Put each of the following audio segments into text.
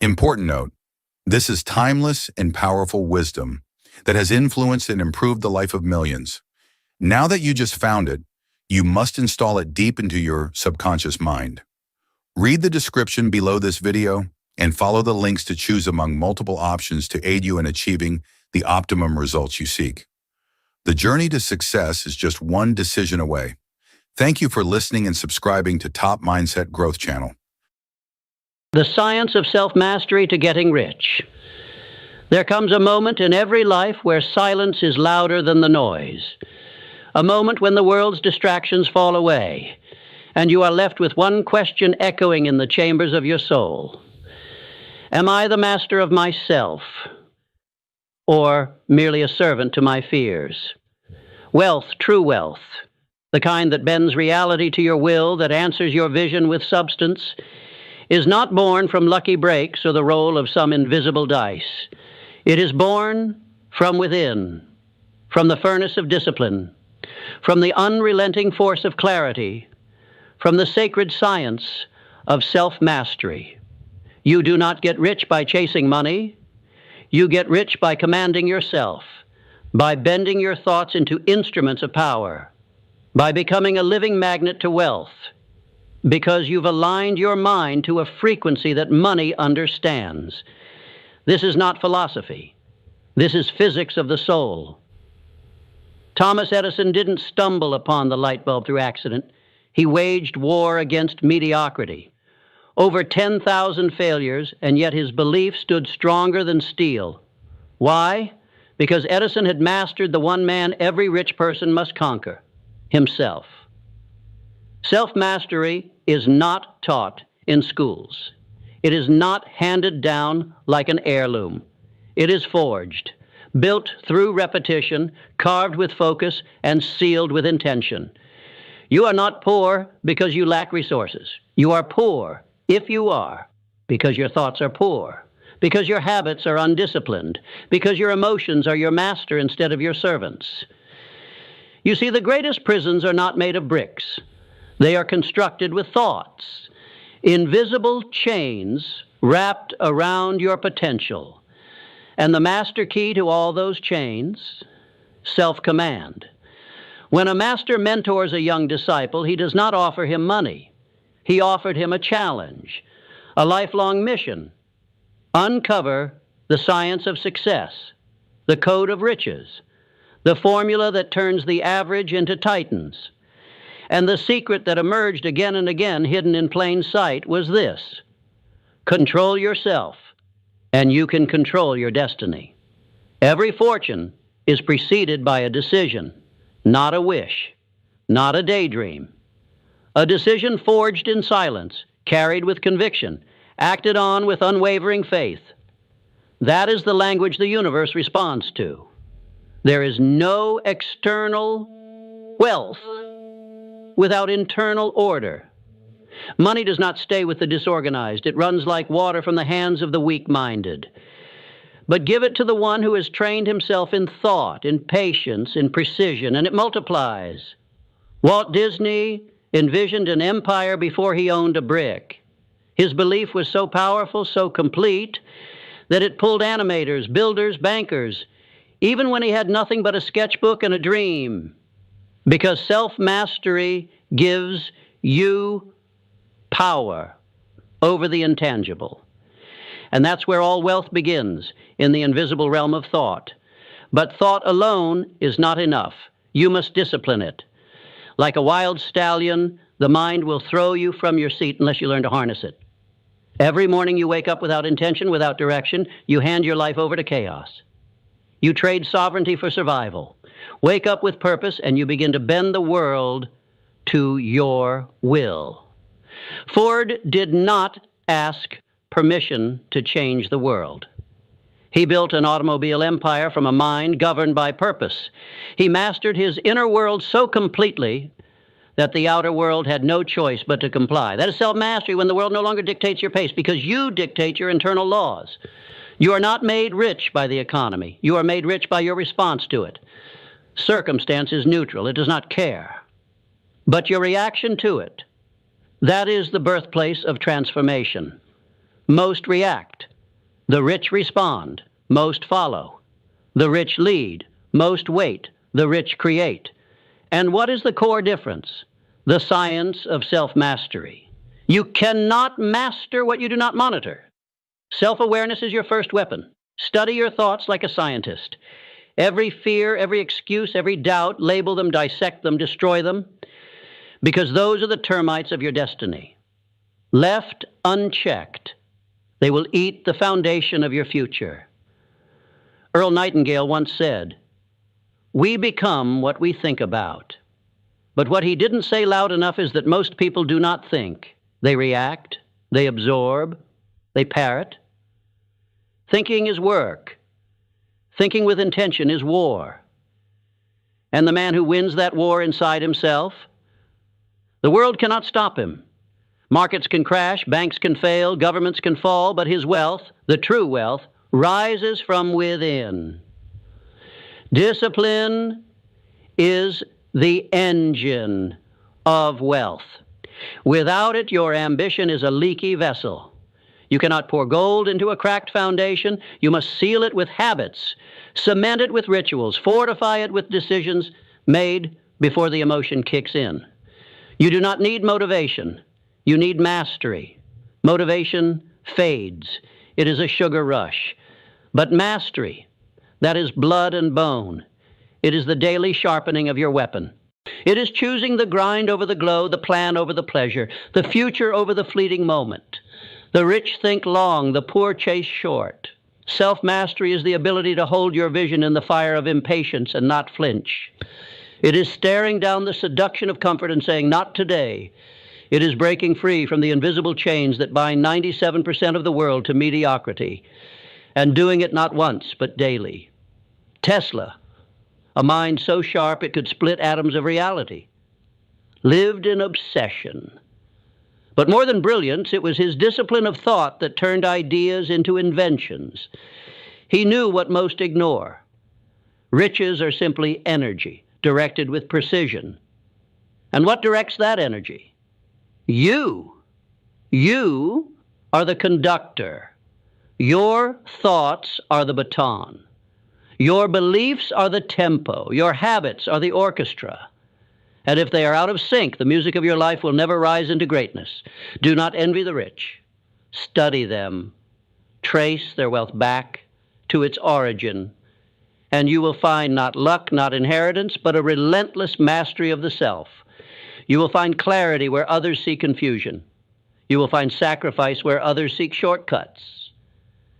Important note, this is timeless and powerful wisdom that has influenced and improved the life of millions. Now that you just found it, you must install it deep into your subconscious mind. Read the description below this video and follow the links to choose among multiple options to aid you in achieving the optimum results you seek. The journey to success is just one decision away. Thank you for listening and subscribing to Top Mindset Growth Channel. The science of self-mastery to getting rich. There comes a moment in every life where silence is louder than the noise. A moment when the world's distractions fall away, and you are left with one question echoing in the chambers of your soul. Am I the master of myself, or merely a servant to my fears? Wealth, true wealth, the kind that bends reality to your will, that answers your vision with substance, is not born from lucky breaks or the roll of some invisible dice. It is born from within, from the furnace of discipline, from the unrelenting force of clarity, from the sacred science of self-mastery. You do not get rich by chasing money. You get rich by commanding yourself, by bending your thoughts into instruments of power, by becoming a living magnet to wealth, because you've aligned your mind to a frequency that money understands. This is not philosophy. This is physics of the soul. Thomas Edison didn't stumble upon the light bulb through accident. He waged war against mediocrity. Over 10,000 failures, and yet his belief stood stronger than steel. Why? Because Edison had mastered the one man every rich person must conquer, himself. Self-mastery is not taught in schools. It is not handed down like an heirloom. It is forged, built through repetition, carved with focus, and sealed with intention. You are not poor because you lack resources. You are poor, if you are, because your thoughts are poor, because your habits are undisciplined, because your emotions are your master instead of your servants. You see, the greatest prisons are not made of bricks. They are constructed with thoughts, invisible chains wrapped around your potential. And the master key to all those chains, self-command. When a master mentors a young disciple, he does not offer him money. He offered him a challenge, a lifelong mission. Uncover the science of success, the code of riches, the formula that turns the average into titans. And the secret that emerged again and again, hidden in plain sight, was this: control yourself, and you can control your destiny. Every fortune is preceded by a decision, not a wish, not a daydream. A decision forged in silence, carried with conviction, acted on with unwavering faith. That is the language the universe responds to. There is no external wealth without internal order. Money does not stay with the disorganized. It runs like water from the hands of the weak-minded. But give it to the one who has trained himself in thought, in patience, in precision, and it multiplies. Walt Disney envisioned an empire before he owned a brick. His belief was so powerful, so complete, that it pulled animators, builders, bankers, even when he had nothing but a sketchbook and a dream. Because self-mastery gives you power over the intangible. And that's where all wealth begins, in the invisible realm of thought. But thought alone is not enough. You must discipline it. Like a wild stallion, the mind will throw you from your seat unless you learn to harness it. Every morning you wake up without intention, without direction, you hand your life over to chaos. You trade sovereignty for survival. Wake up with purpose, and you begin to bend the world to your will. Ford did not ask permission to change the world. He built an automobile empire from a mind governed by purpose. He mastered his inner world so completely that the outer world had no choice but to comply. That is self-mastery, when the world no longer dictates your pace, because you dictate your internal laws. You are not made rich by the economy. You are made rich by your response to it. Circumstance is neutral. It does not care. But your reaction to it, that is the birthplace of transformation. most react. The rich respond, most follow. The rich lead, most wait. The rich create. And what is the core difference? The science of self-mastery. You cannot master what you do not monitor. Self-awareness is your first weapon. Study your thoughts like a scientist. Every fear, every excuse, every doubt, label them, dissect them, destroy them, because those are the termites of your destiny. Left unchecked, they will eat the foundation of your future. Earl Nightingale once said, "We become what we think about." But what he didn't say loud enough is that most people do not think. They react, they absorb, they parrot. Thinking is work. Thinking with intention is war. And the man who wins that war inside himself, the world cannot stop him. Markets can crash, banks can fail, governments can fall, but his wealth, the true wealth, rises from within. Discipline is the engine of wealth. Without it, your ambition is a leaky vessel. You cannot pour gold into a cracked foundation. You must seal it with habits, cement it with rituals, fortify it with decisions made before the emotion kicks in. You do not need motivation. You need mastery. Motivation fades. It is a sugar rush. But mastery, that is blood and bone. It is the daily sharpening of your weapon. It is choosing the grind over the glow, the plan over the pleasure, the future over the fleeting moment. The rich think long, the poor chase short. Self-mastery is the ability to hold your vision in the fire of impatience and not flinch. It is staring down the seduction of comfort and saying, "Not today." It is breaking free from the invisible chains that bind 97% of the world to mediocrity, and doing it not once, but daily. Tesla, a mind so sharp it could split atoms of reality, lived in obsession. But more than brilliance, it was his discipline of thought that turned ideas into inventions. He knew what most ignore. Riches are simply energy, directed with precision. And what directs that energy? You. You are the conductor. Your thoughts are the baton. Your beliefs are the tempo. Your habits are the orchestra. And if they are out of sync, the music of your life will never rise into greatness. Do not envy the rich. Study them. Trace their wealth back to its origin. And you will find not luck, not inheritance, but a relentless mastery of the self. You will find clarity where others see confusion. You will find sacrifice where others seek shortcuts.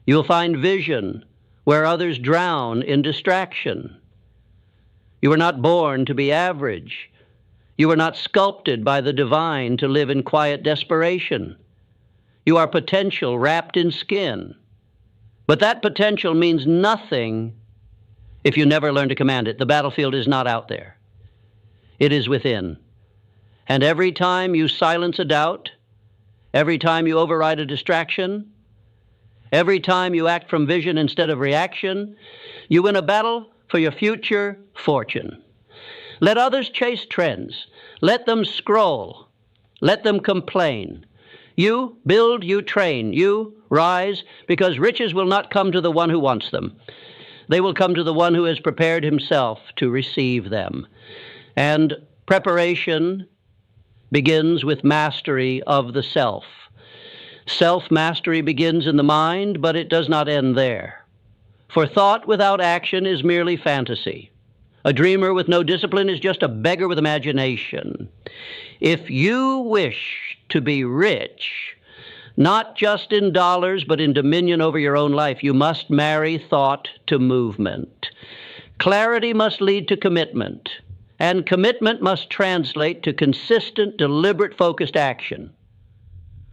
You will find vision where others drown in distraction. You were not born to be average. You were not sculpted by the divine to live in quiet desperation. You are potential wrapped in skin. But that potential means nothing if you never learn to command it. The battlefield is not out there. It is within. And every time you silence a doubt, every time you override a distraction, every time you act from vision instead of reaction, you win a battle for your future fortune. Let others chase trends. Let them scroll. Let them complain. You build, you train, you rise, because riches will not come to the one who wants them. They will come to the one who has prepared himself to receive them. And preparation begins with mastery of the self. Self-mastery begins in the mind, but it does not end there. For thought without action is merely fantasy. A dreamer with no discipline is just a beggar with imagination. If you wish to be rich, not just in dollars, but in dominion over your own life, you must marry thought to movement. Clarity must lead to commitment. And commitment must translate to consistent, deliberate, focused action.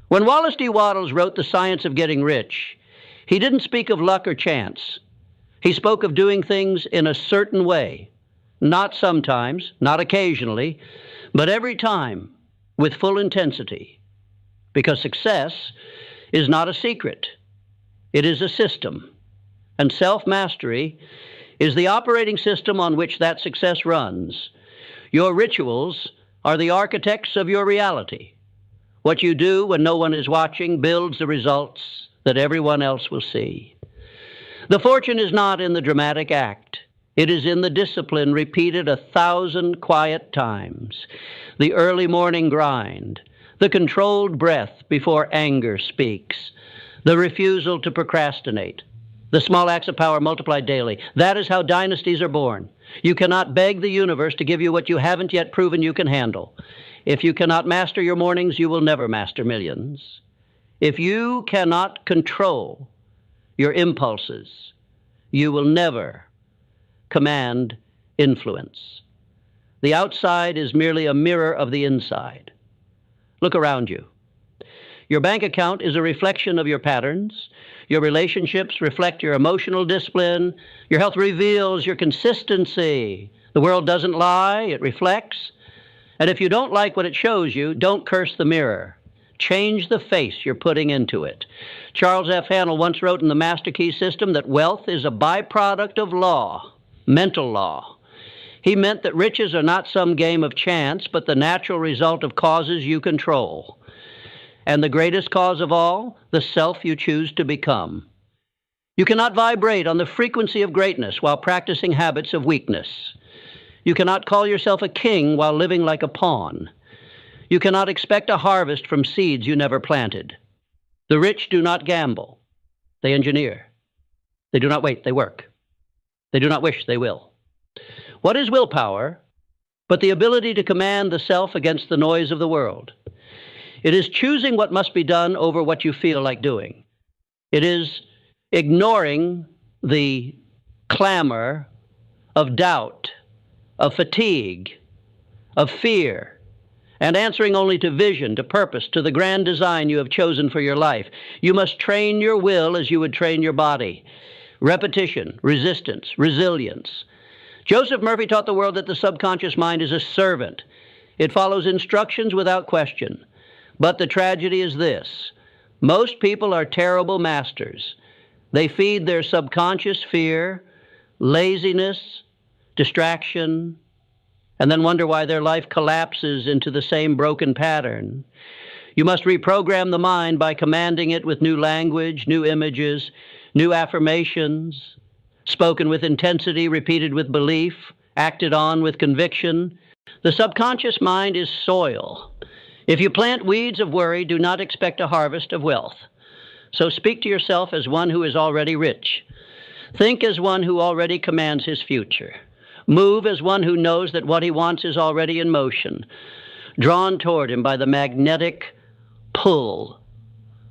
When Wallace D. Wattles wrote The Science of Getting Rich, he didn't speak of luck or chance. He spoke of doing things in a certain way, not sometimes, not occasionally, but every time with full intensity. Because success is not a secret. It is a system. And self-mastery is the operating system on which that success runs. Your rituals are the architects of your reality. What you do when no one is watching builds the results that everyone else will see. The fortune is not in the dramatic act. It is in the discipline repeated 1,000 quiet times, the early morning grind, the controlled breath before anger speaks, the refusal to procrastinate, the small acts of power multiplied daily. That is how dynasties are born. You cannot beg the universe to give you what you haven't yet proven you can handle. If you cannot master your mornings, you will never master millions. If you cannot control your impulses, you will never command influence. The outside is merely a mirror of the inside. Look around you. Your bank account is a reflection of your patterns. Your relationships reflect your emotional discipline. Your health reveals your consistency. The world doesn't lie, it reflects. And if you don't like what it shows you, don't curse the mirror. Change the face you're putting into it. Charles F. Hannell once wrote in the Master Key System that wealth is a byproduct of law, mental law. He meant that riches are not some game of chance, but the natural result of causes you control. And the greatest cause of all, the self you choose to become. You cannot vibrate on the frequency of greatness while practicing habits of weakness. You cannot call yourself a king while living like a pawn. You cannot expect a harvest from seeds you never planted. The rich do not gamble. They engineer. They do not wait, they work. They do not wish, they will. What is willpower but the ability to command the self against the noise of the world? It is choosing what must be done over what you feel like doing. It is ignoring the clamor of doubt, of fatigue, of fear, and answering only to vision, to purpose, to the grand design you have chosen for your life. You must train your will as you would train your body. Repetition, resistance, resilience. Joseph Murphy taught the world that the subconscious mind is a servant. It follows instructions without question. But the tragedy is this: most people are terrible masters. They feed their subconscious fear, laziness, distraction, and then wonder why their life collapses into the same broken pattern. You must reprogram the mind by commanding it with new language, new images, new affirmations, spoken with intensity, repeated with belief, acted on with conviction. The subconscious mind is soil. If you plant weeds of worry, do not expect a harvest of wealth. So speak to yourself as one who is already rich. Think as one who already commands his future. Move as one who knows that what he wants is already in motion, drawn toward him by the magnetic pull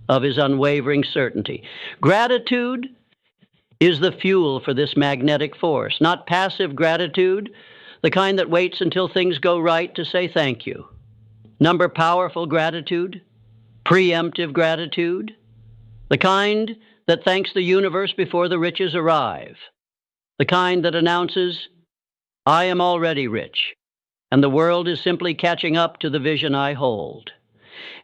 of his unwavering certainty. Gratitude is the fuel for this magnetic force, not passive gratitude, the kind that waits until things go right to say thank you. Number powerful gratitude, preemptive gratitude, the kind that thanks the universe before the riches arrive, the kind that announces, I am already rich, and the world is simply catching up to the vision I hold.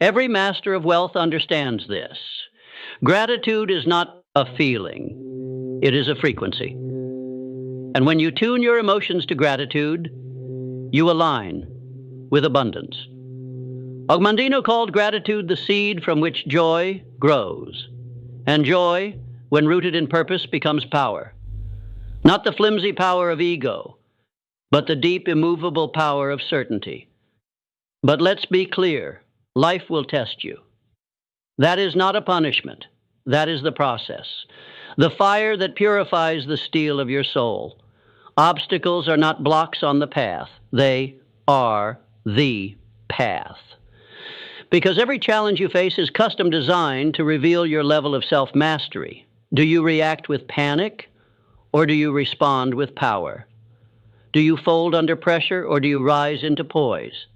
Every master of wealth understands this. Gratitude is not a feeling, it is a frequency. And when you tune your emotions to gratitude, you align with abundance. Ogmandino called gratitude the seed from which joy grows. And joy, when rooted in purpose, becomes power. Not the flimsy power of ego, but the deep, immovable power of certainty. But let's be clear, life will test you. That is not a punishment. That is the process. The fire that purifies the steel of your soul. Obstacles are not blocks on the path. They are the path. Because every challenge you face is custom designed to reveal your level of self-mastery. Do you react with panic, or do you respond with power? Do you fold under pressure, or do you rise into poise?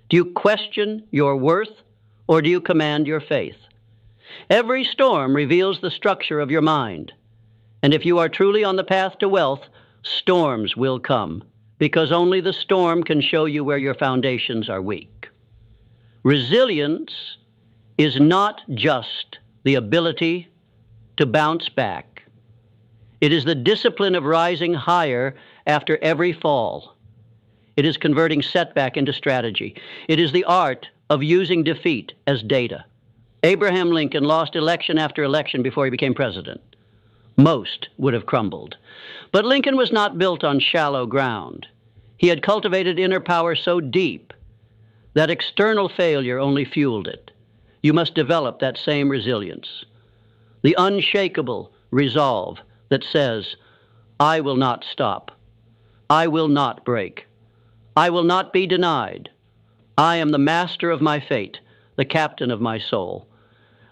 Do you question your worth, or do you command your faith? Every storm reveals the structure of your mind. And if you are truly on the path to wealth, storms will come, because only the storm can show you where your foundations are weak. Resilience is not just the ability to bounce back. It is the discipline of rising higher after every fall. It is converting setback into strategy. It is the art of using defeat as data. Abraham Lincoln lost election after election before he became president. Most would have crumbled. But Lincoln was not built on shallow ground. He had cultivated inner power so deep that external failure only fueled it. You must develop that same resilience. The unshakable resolve that says, I will not stop. I will not break. I will not be denied. I am the master of my fate, the captain of my soul.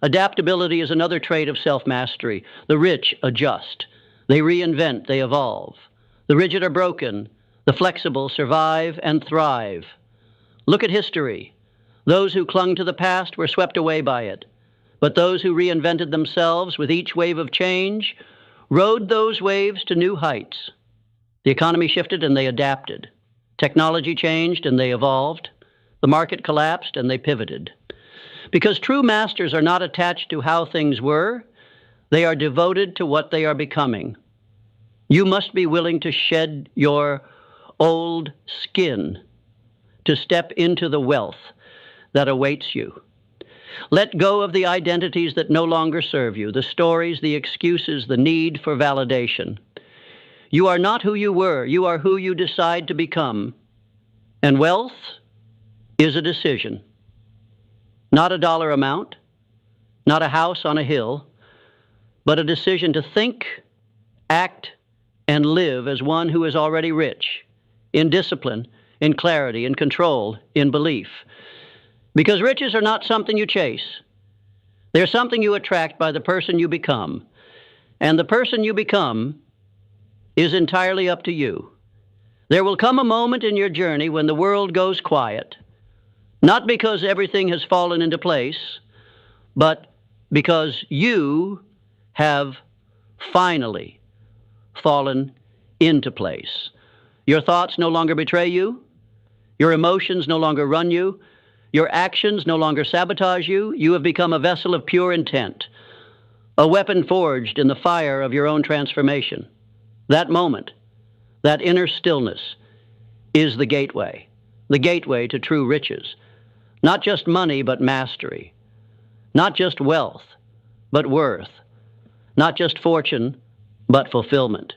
Adaptability is another trait of self-mastery. The rich adjust. They reinvent, they evolve. The rigid are broken. The flexible survive and thrive. Look at history. Those who clung to the past were swept away by it. But those who reinvented themselves with each wave of change rode those waves to new heights. The economy shifted and they adapted. Technology changed and they evolved. The market collapsed and they pivoted. Because true masters are not attached to how things were, they are devoted to what they are becoming. You must be willing to shed your old skin to step into the wealth that awaits you. Let go of the identities that no longer serve you, the stories, the excuses, the need for validation. You are not who you were. You are who you decide to become. And wealth is a decision. Not a dollar amount, not a house on a hill, but a decision to think, act, and live as one who is already rich, in discipline, in clarity, in control, in belief. Because riches are not something you chase. They're something you attract by the person you become. And the person you become is entirely up to you. There will come a moment in your journey when the world goes quiet, not because everything has fallen into place, but because you have finally fallen into place. Your thoughts no longer betray you. Your emotions no longer run you. Your actions no longer sabotage you. You have become a vessel of pure intent, a weapon forged in the fire of your own transformation. That moment, that inner stillness, is the gateway to true riches. Not just money, but mastery. Not just wealth, but worth. Not just fortune, but fulfillment.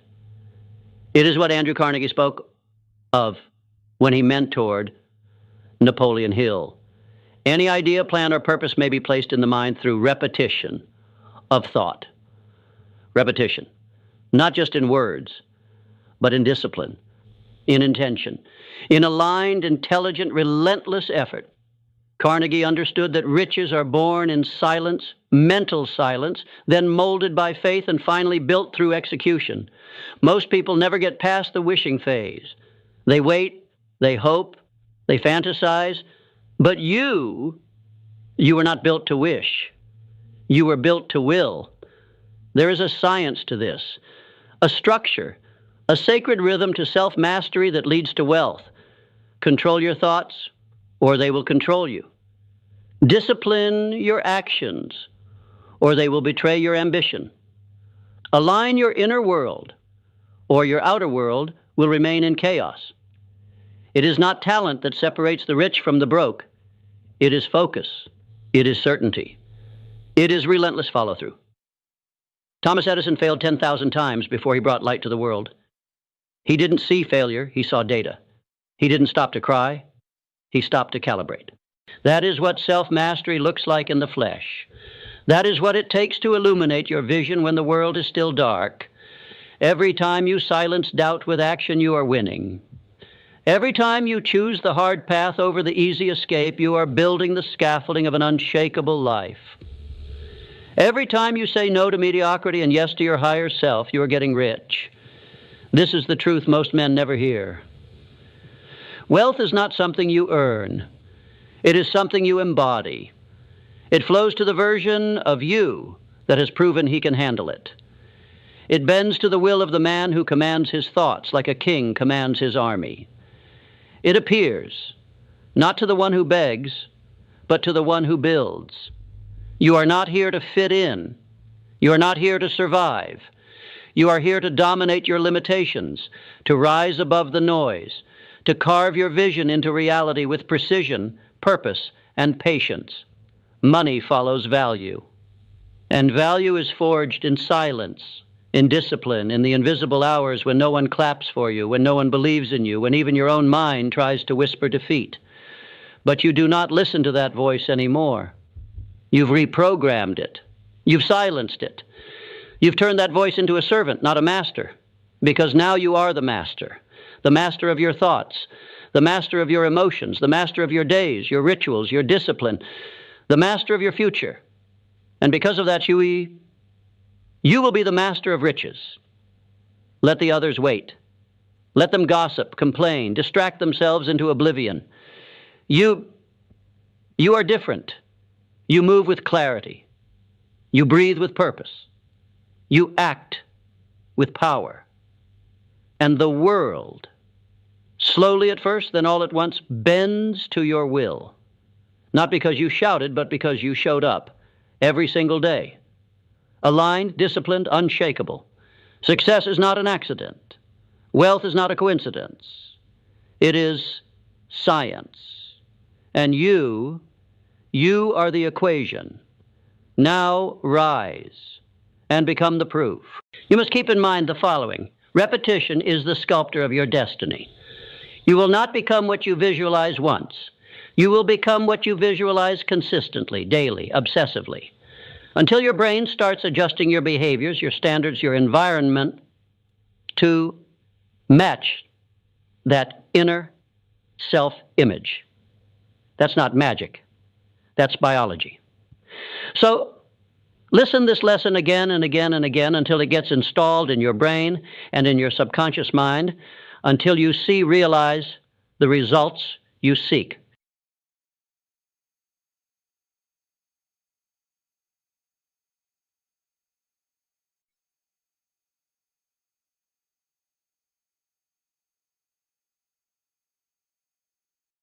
It is what Andrew Carnegie spoke of when he mentored Napoleon Hill. Any idea, plan, or purpose may be placed in the mind through repetition of thought. Repetition. Not just in words, but in discipline, in intention, in aligned, intelligent, relentless effort. Carnegie understood that riches are born in silence, mental silence, then molded by faith, and finally built through execution. Most people never get past the wishing phase. They wait, they hope, they fantasize, but you were not built to wish. You were built to will. There is a science to this, a structure, a sacred rhythm to self-mastery that leads to wealth. Control your thoughts, or they will control you. Discipline your actions, or they will betray your ambition. Align your inner world, or your outer world will remain in chaos. It is not talent that separates the rich from the broke. It is focus. It is certainty. It is relentless follow-through. Thomas Edison failed 10,000 times before he brought light to the world. He didn't see failure, he saw data. He didn't stop to cry, he stopped to calibrate. That is what self-mastery looks like in the flesh. That is what it takes to illuminate your vision when the world is still dark. Every time you silence doubt with action, you are winning. Every time you choose the hard path over the easy escape, you are building the scaffolding of an unshakable life. Every time you say no to mediocrity and yes to your higher self, you are getting rich. This is the truth most men never hear. Wealth is not something you earn. It is something you embody. It flows to the version of you that has proven he can handle it. It bends to the will of the man who commands his thoughts like a king commands his army. It appears, not to the one who begs, but to the one who builds. You are not here to fit in. You are not here to survive. You are here to dominate your limitations, to rise above the noise, to carve your vision into reality with precision, purpose, and patience. money follows value. And value is forged in silence, in discipline, in the invisible hours when no one claps for you, when no one believes in you, when even your own mind tries to whisper defeat. But you do not listen to that voice anymore. You've reprogrammed it. You've silenced it. You've turned that voice into a servant, not a master, because now you are the master of your thoughts, the master of your emotions, the master of your days, your rituals, your discipline, the master of your future. And because of that, you will be the master of riches. Let the others wait. Let them gossip, complain, distract themselves into oblivion. You are different. You move with clarity. You breathe with purpose. You act with power. And the world, slowly at first, then all at once, bends to your will. Not because you shouted, but because you showed up every single day. Aligned, disciplined, unshakable. Success is not an accident. Wealth is not a coincidence. It is science. And you are the equation. Now rise and become the proof. You must keep in mind the following. Repetition is the sculptor of your destiny. You will not become what you visualize once. You will become what you visualize consistently, daily, obsessively, until your brain starts adjusting your behaviors, your standards, your environment to match that inner self-image. That's not magic. That's biology. So listen this lesson again and again and again until it gets installed in your brain and in your subconscious mind, until you realize the results you seek.